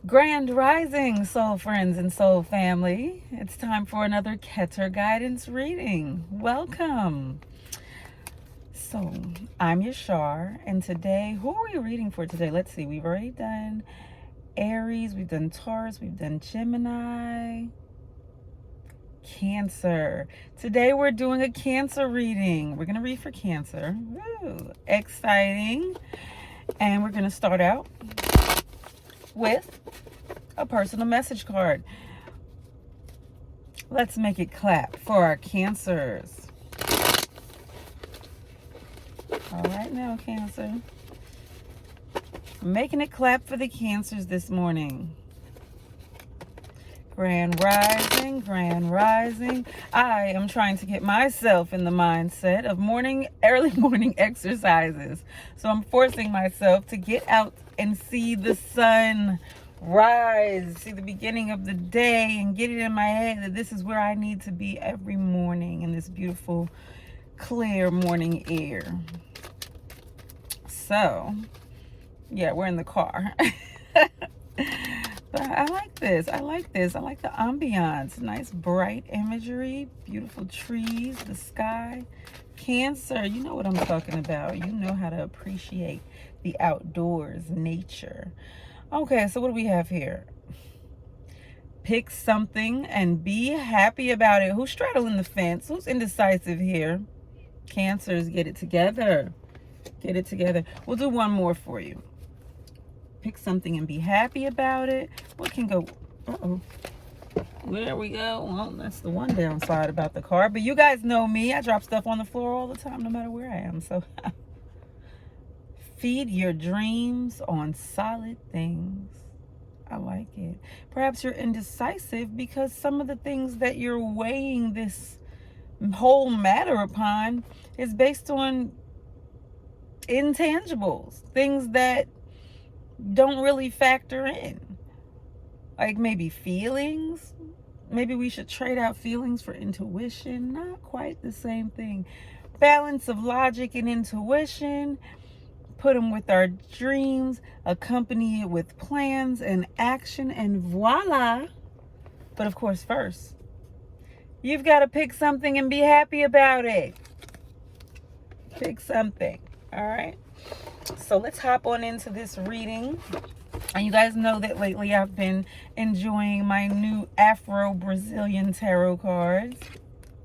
Grand Rising, soul friends and soul family. It's time for another Keter guidance reading. Welcome. So, I'm Yshare, and today, who are we reading for today? Let's see, we've already done Aries, we've done Taurus, we've done Gemini, Cancer. Today we're doing a Cancer reading. We're going to read for Cancer. Woo, exciting. And we're going to start out with a personal message card. Let's make it clap for our Cancers. All right now, Cancer. Making it clap for the Cancers this morning. Grand Rising, Grand Rising. I am trying to get myself in the mindset of early morning exercises. So I'm forcing myself to get out and see the sun rise, see the beginning of the day, and get it in my head that this is where I need to be every morning in this beautiful, clear morning air. So, yeah, we're in the car. But I like this. I like this. I like the ambiance. Nice bright imagery, beautiful trees, the sky. Cancer, you know what I'm talking about. You know how to appreciate the outdoors, nature. Okay, so what do we have here? Pick something and be happy about it. Who's straddling the fence? Who's indecisive here? Cancers, get it together. Get it together. We'll do one more for you. Pick something and be happy about it. What can go? Uh-oh. There we go. Well, that's the one downside about the car. But you guys know me. I drop stuff on the floor all the time, no matter where I am. So feed your dreams on solid things. I like it. Perhaps you're indecisive because some of the things that you're weighing this whole matter upon is based on intangibles, things that don't really factor in, like maybe feelings. Maybe we should trade out feelings for intuition. Not quite the same thing. Balance of logic and intuition, put them with our dreams, accompany it with plans and action, and voila. But of course, first you've got to pick something and be happy about it. Pick something. All right, so let's hop on into this reading. And you guys know that lately I've been enjoying my new Afro-Brazilian tarot cards.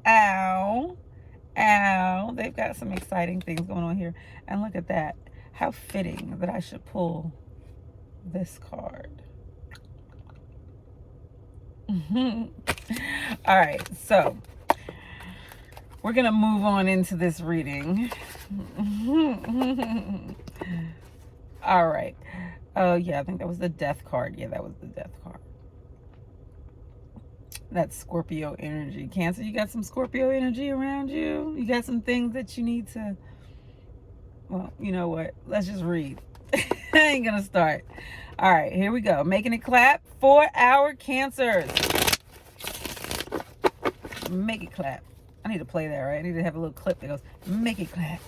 Ow. Ow. They've got some exciting things going on here. And look at that. How fitting that I should pull this card. All right, so we're going to move on into this reading. All right. Oh, yeah, I think that was the death card. Yeah, that was the death card. That's Scorpio energy. Cancer, you got some Scorpio energy around you? You got some things that you need to... Well, you know what? Let's just read. I ain't going to start. All right, here we go. Making it clap for our Cancers. Make it clap. I need to play that, right? I need to have a little clip that goes, make it clap.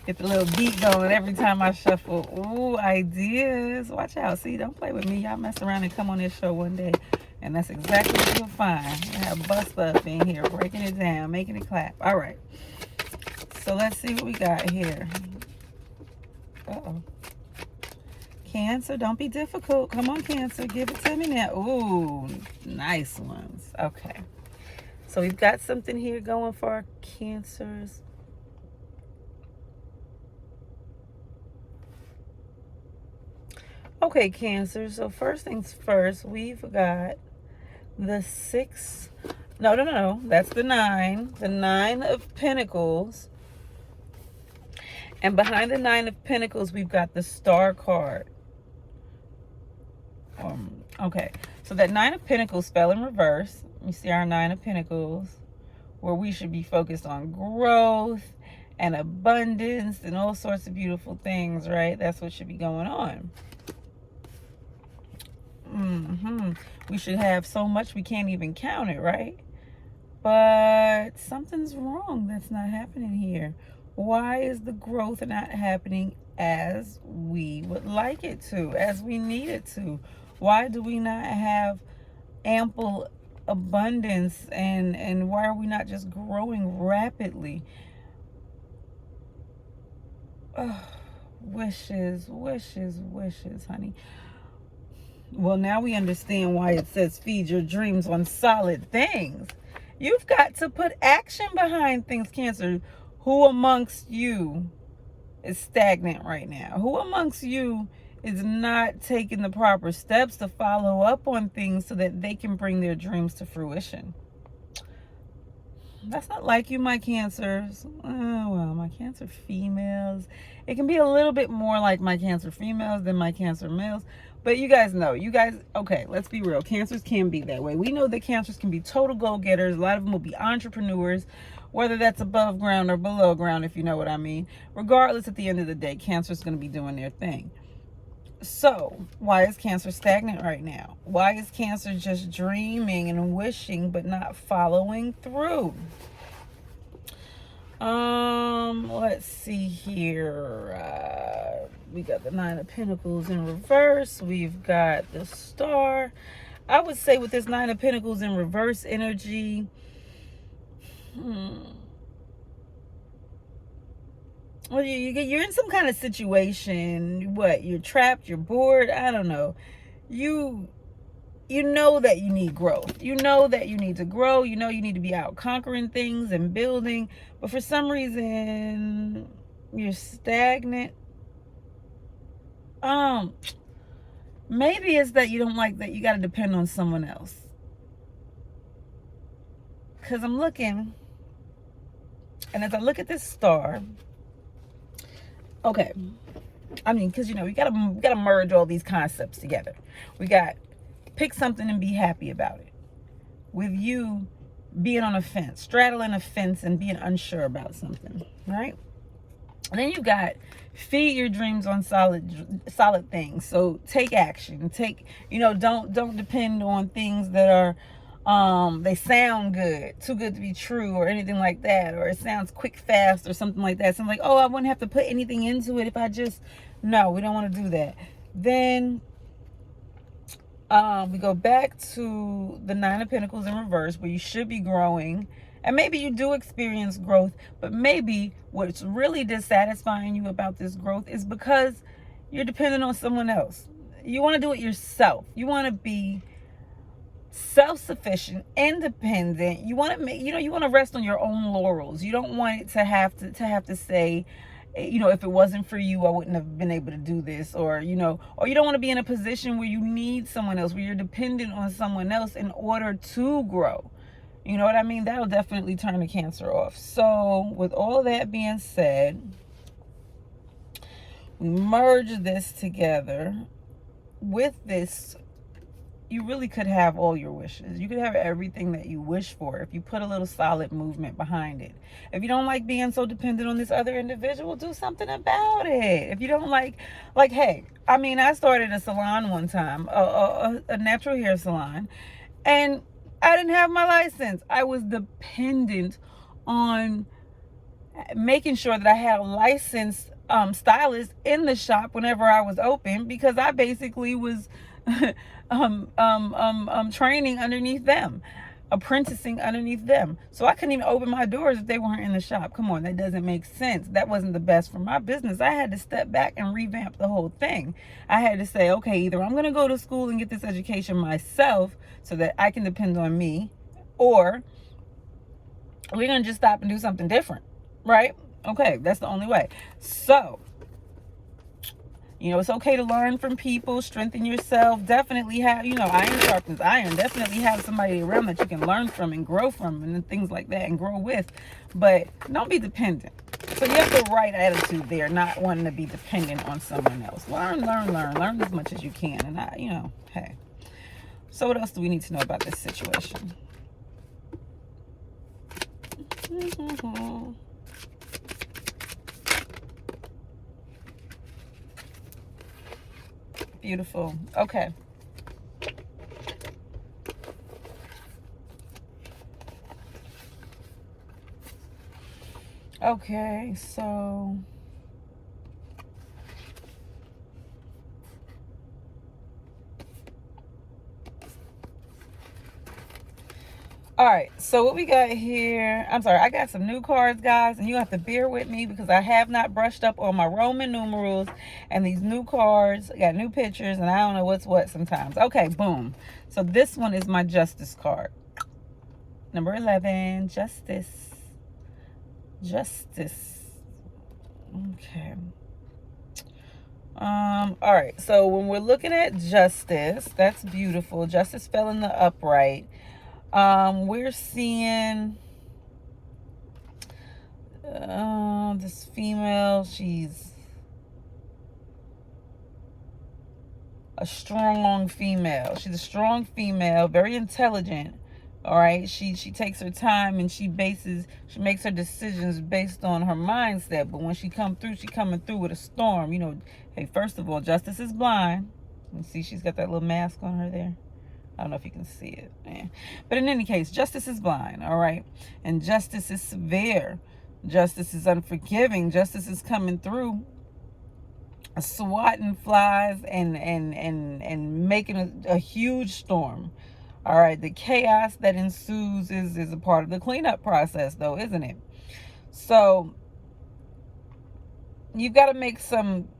Get the little beat going every time I shuffle. Ooh, ideas. Watch out. See, don't play with me. Y'all mess around and come on this show one day. And that's exactly what you'll find. I have bust up in here, breaking it down, making it clap. All right. So let's see what we got here. Uh-oh. Cancer, don't be difficult. Come on, Cancer. Give it to me now. Ooh, nice ones. Okay. So we've got something here going for our Cancers. Okay, Cancer. So first things first, we've got the 6. No. That's the 9. The 9 of Pentacles. And behind the 9 of Pentacles, we've got the Star card. Okay. So that 9 of Pentacles fell in reverse. You see our 9 of Pentacles, where we should be focused on growth and abundance and all sorts of beautiful things, right? That's what should be going on. We should have so much we can't even count it, right? But something's wrong that's not happening here. Why is the growth not happening as we would like it to, as we need it to? Why do we not have ample abundance, and why are we not just growing rapidly? Oh, wishes, wishes, wishes, honey. Well, now we understand why it says feed your dreams on solid things. You've got to put action behind things, Cancer. Who amongst you is stagnant right now? Who amongst you is not taking the proper steps to follow up on things so that they can bring their dreams to fruition? That's not like you, my Cancers. Oh, well, my Cancer females. It can be a little bit more like my Cancer females than my Cancer males. But you guys know, okay, let's be real. Cancers can be that way. We know that Cancers can be total go-getters. A lot of them will be entrepreneurs, whether that's above ground or below ground, if you know what I mean. Regardless, at the end of the day, Cancer's going to be doing their thing. So, why is Cancer stagnant right now? Why is Cancer just dreaming and wishing but not following through? Let's see here. We got the Nine of Pentacles in reverse. We've got the Star. I would say with this Nine of Pentacles in reverse energy, well, you're in some kind of situation. What? You're trapped. You're bored. I don't know. You know that you need growth. You know that you need to grow. You know you need to be out conquering things and building. But for some reason, you're stagnant. Maybe it's that you don't like that you got to depend on someone else. Because I'm looking, and as I look at this Star, okay, I mean, because we gotta merge all these concepts together. We got pick something and be happy about it. With you being on a fence, straddling a fence and being unsure about something, right? And then you got feed your dreams on solid things. So take action. Don't depend on things that are they sound good, too good to be true, or anything like that, or it sounds quick, fast, or something like that. Something like, oh, I wouldn't have to put anything into it if I just, no, we don't want to do that. Then we go back to the Nine of Pentacles in reverse, where you should be growing, and maybe you do experience growth, but maybe what's really dissatisfying you about this growth is because you're dependent on someone else. You want to do it yourself. You want to be self-sufficient, independent. You want to you want to rest on your own laurels. You don't want it to have to say, if it wasn't for you, I wouldn't have been able to do this, or you don't want to be in a position where you need someone else, where you're dependent on someone else in order to grow. You know what I mean? That'll definitely turn the Cancer off. So with all that being said, we merge this together. With this, you really could have all your wishes. You could have everything that you wish for if you put a little solid movement behind it. If you don't like being so dependent on this other individual, do something about it. If you don't like, hey, I mean, I started a salon one time, a natural hair salon, and I didn't have my license. I was dependent on making sure that I had a licensed stylist in the shop whenever I was open, because I basically was training underneath them, apprenticing underneath them. So I couldn't even open my doors if they weren't in the shop. Come on, that doesn't make sense. That wasn't the best for my business. I had to step back and revamp the whole thing. I had to say, okay, either I'm going to go to school and get this education myself so that I can depend on me, or we're going to just stop and do something different, right? Okay, that's the only way. So, it's okay to learn from people, strengthen yourself. Definitely have, iron sharpens iron. Definitely have somebody around that you can learn from and grow from and things like that and grow with. But don't be dependent. So you have the right attitude there, not wanting to be dependent on someone else. Learn. Learn as much as you can. And hey. So what else do we need to know about this situation? Beautiful. Okay. Okay, so All right, so what we got here, I'm sorry, I got some new cards, guys, and you have to bear with me because I have not brushed up on my Roman numerals, and these new cards, I got new pictures, and I don't know what's what sometimes. Okay, boom. So this one is my Justice card. Number 11, Justice. Justice. Okay. All right, so when we're looking at Justice, that's beautiful. Justice fell in the upright. We're seeing this female. She's a strong female. She's a strong female, very intelligent. All right, she takes her time and she makes her decisions based on her mindset. But when she coming through with a storm. You know, hey, first of all, Justice is blind. You see, she's got that little mask on her there. I don't know if you can see it, man. But in any case, Justice is blind, all right? And Justice is severe. Justice is unforgiving. Justice is coming through, swatting flies and making a huge storm. All right, the chaos that ensues is a part of the cleanup process, though, isn't it? So you've got to make some...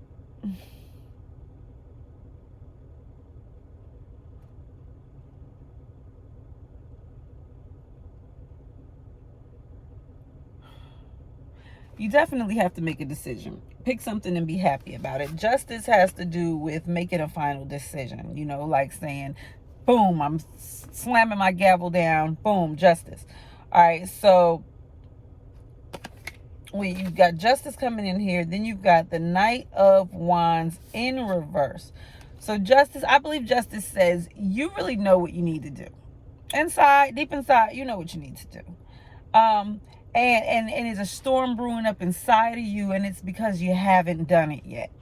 You definitely have to make a decision. Pick something and be happy about it. Justice has to do with making a final decision. You know, like saying, boom, I'm slamming my gavel down. Boom, justice. All right, so when you've got Justice coming in here, then you've got the Knight of Wands in reverse. So Justice, I believe Justice says you really know what you need to do. Inside, deep inside, you know what you need to do. And there's a storm brewing up inside of you, and it's because you haven't done it yet.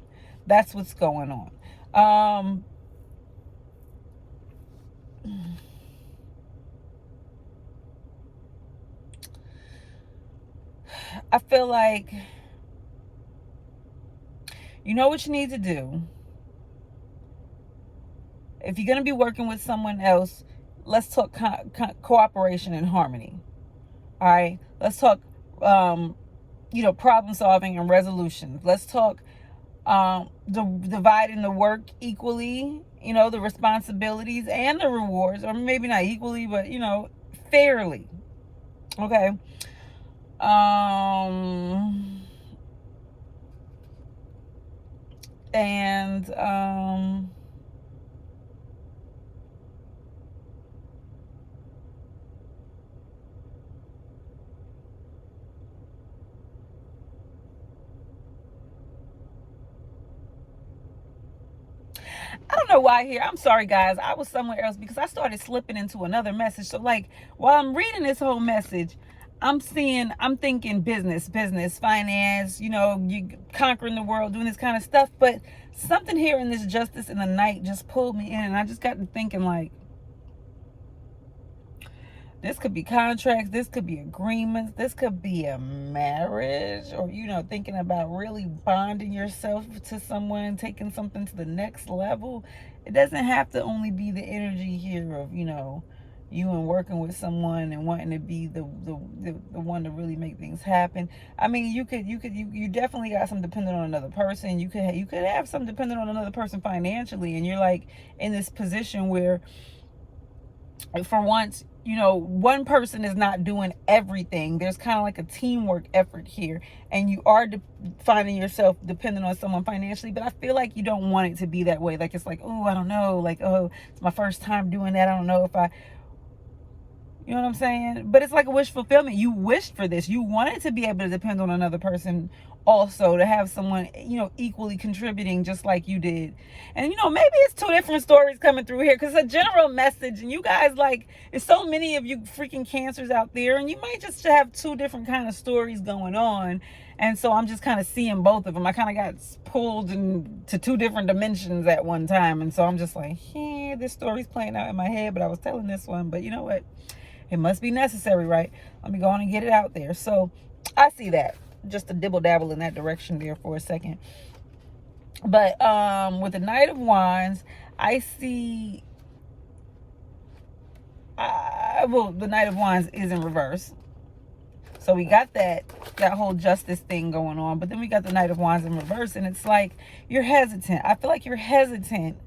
That's what's going on. I feel like you know what you need to do. If you're going to be working with someone else, let's talk cooperation and harmony. All right, let's talk, problem solving and resolution. Let's talk dividing the work equally, the responsibilities and the rewards, or maybe not equally, but, fairly. Okay. I don't know why here. I'm sorry, guys. I was somewhere else because I started slipping into another message. So, like, while I'm reading this whole message, I'm thinking business, finance, you conquering the world, doing this kind of stuff. But something here in this Justice in the Night just pulled me in. And I just got to thinking, like, this could be contracts. This could be agreements. This could be a marriage, or, thinking about really bonding yourself to someone, taking something to the next level. It doesn't have to only be the energy here of, you and working with someone and wanting to be the one to really make things happen. I mean, you definitely got some dependent on another person. You could have some dependent on another person financially, and you're like in this position where, for once, one person is not doing everything. There's kind of like a teamwork effort here, and you are finding yourself dependent on someone financially. But I feel like you don't want it to be that way. Like, it's like, oh, I don't know, like, oh, it's my first time doing that. I don't know if you know what I'm saying? But it's like a wish fulfillment. You wished for this. You wanted to be able to depend on another person also, to have someone, equally contributing just like you did. And, maybe it's two different stories coming through here because it's a general message. And you guys, like, there's so many of you freaking Cancers out there, and you might just have two different kind of stories going on. And so I'm just kind of seeing both of them. I kind of got pulled into two different dimensions at one time. And so I'm just like, this story's playing out in my head, but I was telling this one. But you know what? It must be necessary, right? Let me go on and get it out there. So I see that. Just to dibble dabble in that direction there for a second. But with the Knight of Wands, I see well, the Knight of Wands is in reverse. So we got that whole justice thing going on. But then we got the Knight of Wands in reverse. And it's like, you're hesitant. I feel like you're hesitant.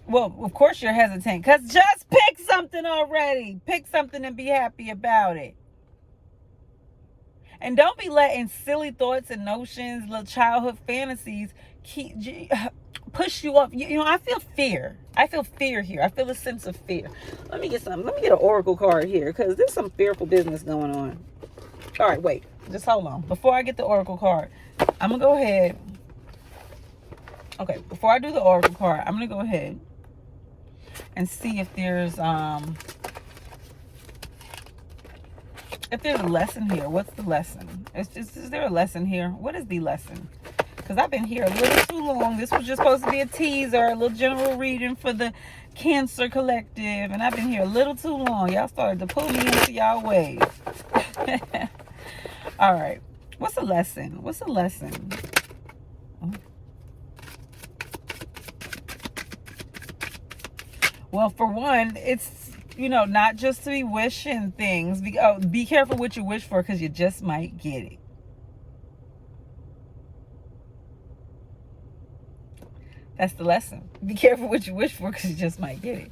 Well, of course you're hesitant. Because just pick something already. Pick something and be happy about it. And don't be letting silly thoughts and notions, little childhood fantasies push you up. You know, I feel fear. I feel fear here. I feel a sense of fear. Let me get something. Let me get an oracle card here, because there's some fearful business going on. All right, wait. Just hold on. Before I get the oracle card, I'm going to go ahead. Okay, before I do the oracle card, I'm going to go ahead and see if there's a lesson here. What's the lesson? Is there a lesson here? What is the lesson? Because I've been here a little too long. This was just supposed to be a teaser, a little general reading for the Cancer Collective. And I've been here a little too long. Y'all started to pull me into y'all ways. All right. What's the lesson? What's the lesson? Oh. Well, for one, it's, you know, not just to be wishing things. Be careful what you wish for, because you just might get it. That's the lesson. Be careful what you wish for, because you just might get it.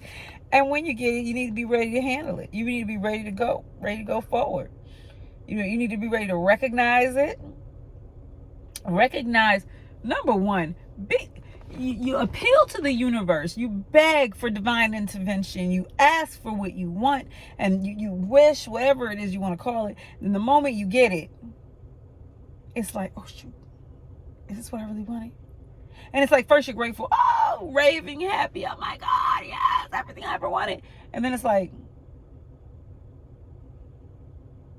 And when you get it, you need to be ready to handle it. You need to be ready to go forward. You know, you need to be ready to recognize it. Recognize, number one, you appeal to the universe. You beg for divine intervention. You ask for what you want, and you wish, whatever it is you want to call it. And the moment you get it, it's like, oh shoot, is this what I really wanted? And it's like, first you're grateful, oh, raving happy, oh my God, yes, everything I ever wanted. And then it's like,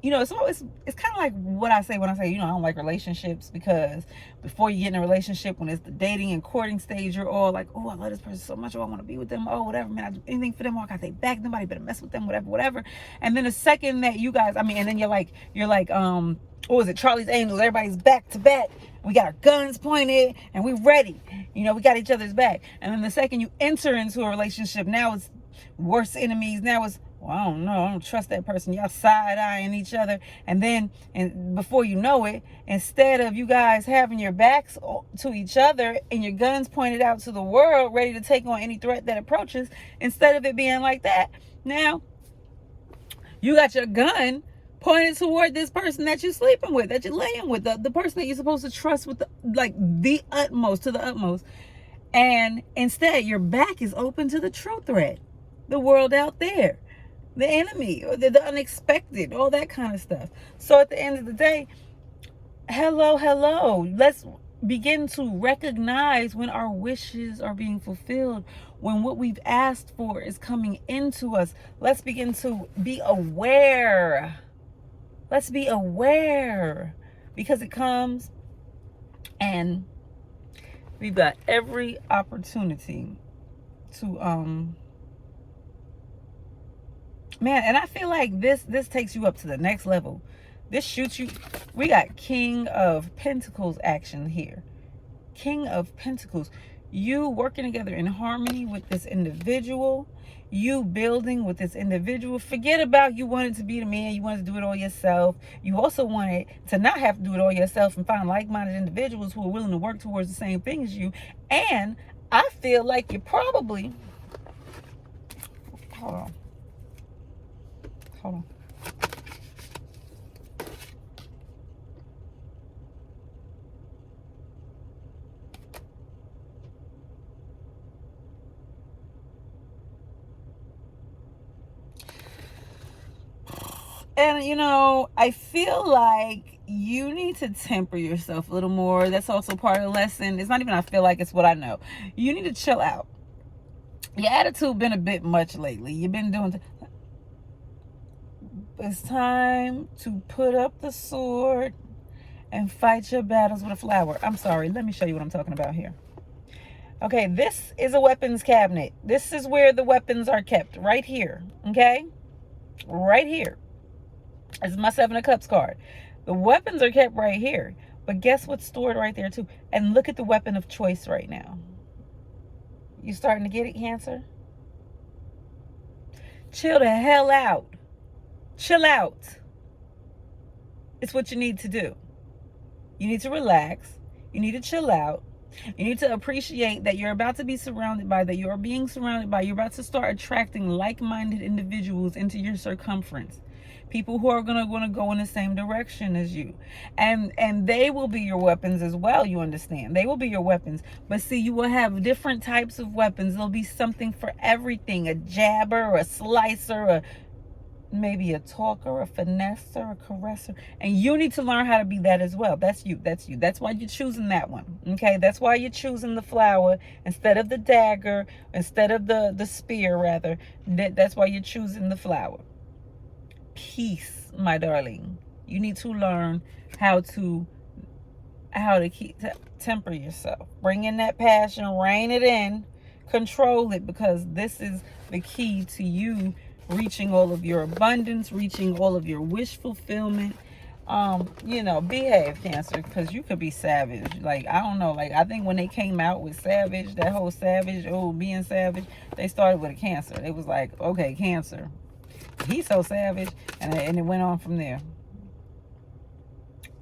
you know, it's kind of like what I say when I say, you know, I don't like relationships, because before you get in a relationship, when it's the dating and courting stage, you're all like, oh, I love this person so much, oh, I want to be with them, oh, whatever, man, I do anything for them, oh, I got their back, nobody better mess with them, whatever. And then the second that you guys, and then you're like, what was it, Charlie's Angels, everybody's back to back, we got our guns pointed, and we ready, you know, we got each other's back. And then the second you enter into a relationship, now it's worse enemies, now it's, well, I don't know, I don't trust that person, y'all side-eyeing each other. And then, and before you know it, instead of you guys having your backs to each other and your guns pointed out to the world, ready to take on any threat that approaches, instead of it being like that, now you got your gun pointed toward this person that you're sleeping with, that you're laying with, the person that you're supposed to trust with the utmost, to the utmost. And instead, your back is open to the true threat, the world out there, the enemy, or the unexpected, all that kind of stuff. So at the end of the day, hello. Let's begin to recognize when our wishes are being fulfilled, when what we've asked for is coming into us. Let's begin to be aware. Let's be aware, because it comes, and we've got every opportunity to man, and I feel like this takes you up to the next level. This shoots you. We got King of Pentacles action here. King of Pentacles. You working together in harmony with this individual. You building with this individual. Forget about you wanted to be the man. You wanted to do it all yourself. You also wanted to not have to do it all yourself and find like-minded individuals who are willing to work towards the same thing as you. And I feel like you probably... Hold on. And, you know, I feel like you need to temper yourself a little more. That's also part of the lesson. It's not even I feel like, it's what I know. You need to chill out. Your attitude been a bit much lately. You've been doing... It's time to put up the sword and fight your battles with a flower. I'm sorry. Let me show you what I'm talking about here. Okay, this is a weapons cabinet. This is where the weapons are kept. Right here. Okay? Right here. This is my Seven of Cups card. The weapons are kept right here. But guess what's stored right there too? And look at the weapon of choice right now. You starting to get it, Cancer? Chill the hell out. Chill out. It's what you need to do. You need to relax. You need to chill out. You need to appreciate that you're about to be surrounded by, that you're being surrounded by, you're about to start attracting like-minded individuals into your circumference. People who are going to want to go in the same direction as you. And they will be your weapons as well, you understand. They will be your weapons. But see, you will have different types of weapons. There'll be something for everything. A jabber, a slicer, maybe a talker, a finesser, a caresser. And you need to learn how to be that as well. That's you. That's you. That's why you're choosing that one. Okay? That's why you're choosing the flower instead of the dagger, instead of the spear, rather. That's why you're choosing the flower. Peace, my darling. You need to learn how to temper yourself. Bring in that passion, rein it in, control it, because this is the key to you reaching all of your abundance, reaching all of your wish fulfillment. Behave, Cancer, because you could be savage. Like, I don't know, like, I think when they came out with savage, that whole savage, being savage, they started with a Cancer. It was like, okay, Cancer, he's so savage, and it went on from there.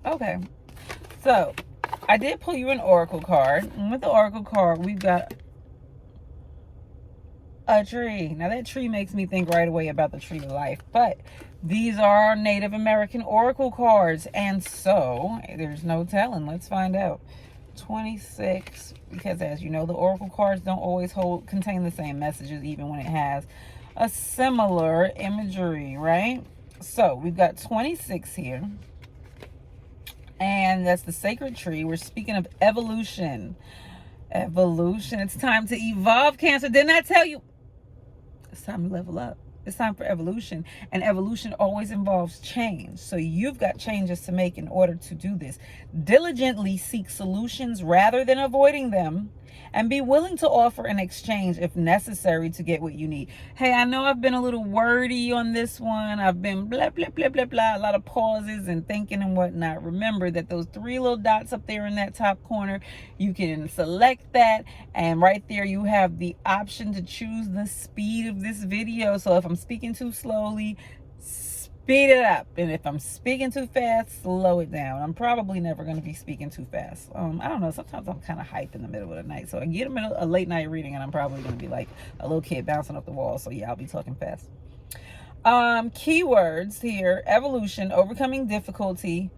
Okay, so I did pull you an oracle card, and with the oracle card, we've got a tree. Now that tree makes me think right away about the tree of life, but these are Native American oracle cards, and so there's no telling. Let's find out. 26, because as you know, the oracle cards don't always contain the same messages, even when it has a similar imagery, right? So we've got 26 here, and that's the sacred tree. We're speaking of evolution. It's time to evolve, Cancer. Didn't I tell you? It's time to level up. It's time for evolution, and evolution always involves change. So you've got changes to make in order to do this. Diligently seek solutions rather than avoiding them, and be willing to offer an exchange if necessary to get what you need. Hey, I know I've been a little wordy on this one. I've been blah, blah, blah, blah, blah, a lot of pauses and thinking and whatnot. Remember that those 3 little dots up there in that top corner, you can select that, and right there you have the option to choose the speed of this video. So if I'm speaking too slowly, speed it up, and if I'm speaking too fast, slow it down. I'm probably never going to be speaking too fast. I don't know, sometimes I'm kind of hyped in the middle of the night, so I get a late night reading and I'm probably going to be like a little kid bouncing up the wall. So yeah, I'll be talking fast. Keywords here: evolution, overcoming difficulty,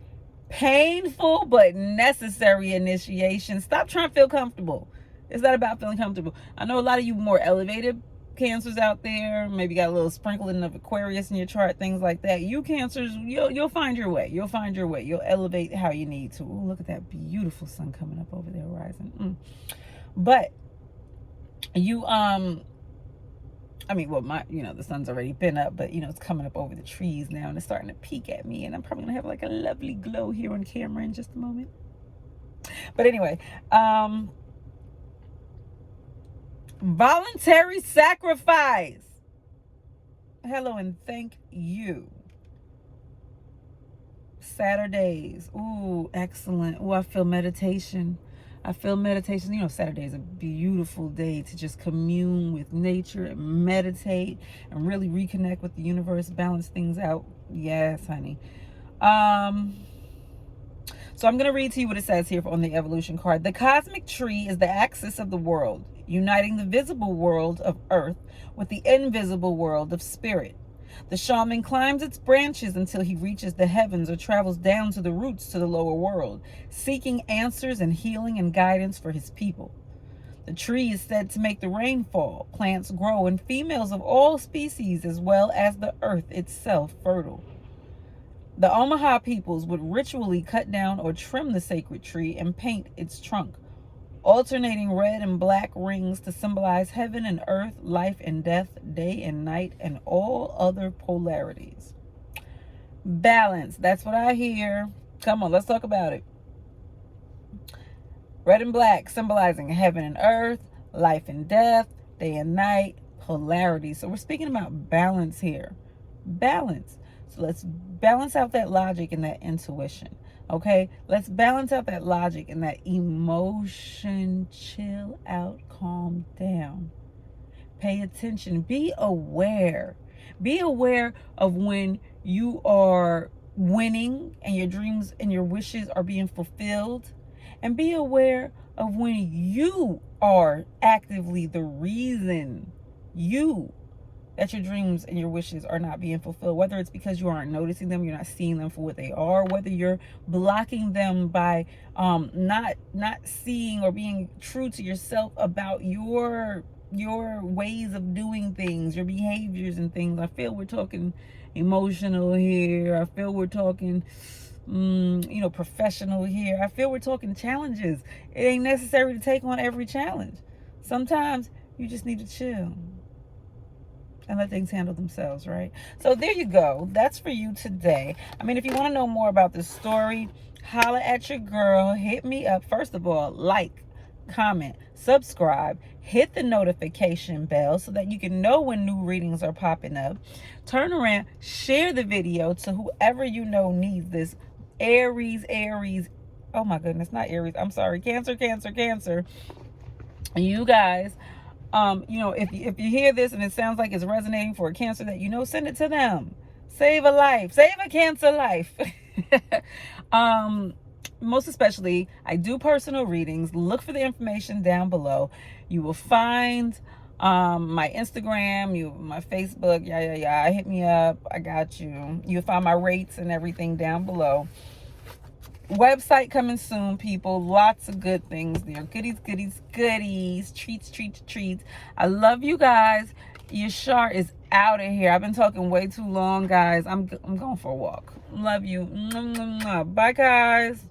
painful but necessary initiation. Stop trying to feel comfortable. It's not about feeling comfortable. I know a lot of you more elevated Cancers out there, maybe got a little sprinkling of Aquarius in your chart, things like that. You Cancers, you'll find your way. You'll find your way. You'll elevate how you need to. Ooh, look at that beautiful sun coming up over the horizon. But you the sun's already been up, but it's coming up over the trees now, and it's starting to peek at me, and I'm probably gonna have like a lovely glow here on camera in just a moment. But anyway, voluntary sacrifice. Hello and thank you. Saturdays. Ooh, excellent. Ooh, I feel meditation. Saturday is a beautiful day to just commune with nature and meditate and really reconnect with the universe, balance things out. Yes, honey. So I'm going to read to you what it says here on the evolution card. The cosmic tree is the axis of the world, uniting the visible world of earth with the invisible world of spirit. The shaman climbs its branches until he reaches the heavens or travels down to the roots to the lower world, seeking answers and healing and guidance for his people. The tree is said to make the rain fall, plants grow, and females of all species, as well as the earth itself, fertile. The Omaha peoples would ritually cut down or trim the sacred tree and paint its trunk, alternating red and black rings to symbolize heaven and earth, life and death, day and night, and all other polarities. Balance, that's what I hear. Come on, let's talk about it. Red and black symbolizing heaven and earth, life and death, day and night, polarity. So we're speaking about balance here. Balance. So let's balance out that logic and that intuition. Okay, let's balance out that logic and that emotion. Chill out, calm down, pay attention, be aware, Be aware of when you are winning and your dreams and your wishes are being fulfilled. And be aware of when you are actively the reason that your dreams and your wishes are not being fulfilled, whether it's because you aren't noticing them, you're not seeing them for what they are, whether you're blocking them by not seeing or being true to yourself about your ways of doing things, your behaviors and things. I feel we're talking emotional here. I feel we're talking professional here. I feel we're talking challenges. It ain't necessary to take on every challenge. Sometimes you just need to chill and let things handle themselves, right? So there you go. That's for you today. I mean, if you want to know more about this story, holla at your girl. Hit me up. First of all, like, comment, subscribe, hit the notification bell so that you can know when new readings are popping up. Turn around, share the video to whoever you know needs this. Aries. Oh my goodness, not Aries. I'm sorry. Cancer. You guys, if you hear this and it sounds like it's resonating for a Cancer that you know, send it to them. Save a life. Save a Cancer life. Most especially, I do personal readings. Look for the information down below. You will find my Instagram, my Facebook. Yeah. Hit me up. I got you. You'll find my rates and everything down below. Website coming soon, people. Lots of good things there. Goodies. Treats. I love you guys. Yshare is out of here. I've been talking way too long, guys. I'm going for a walk. Love you. Bye, guys.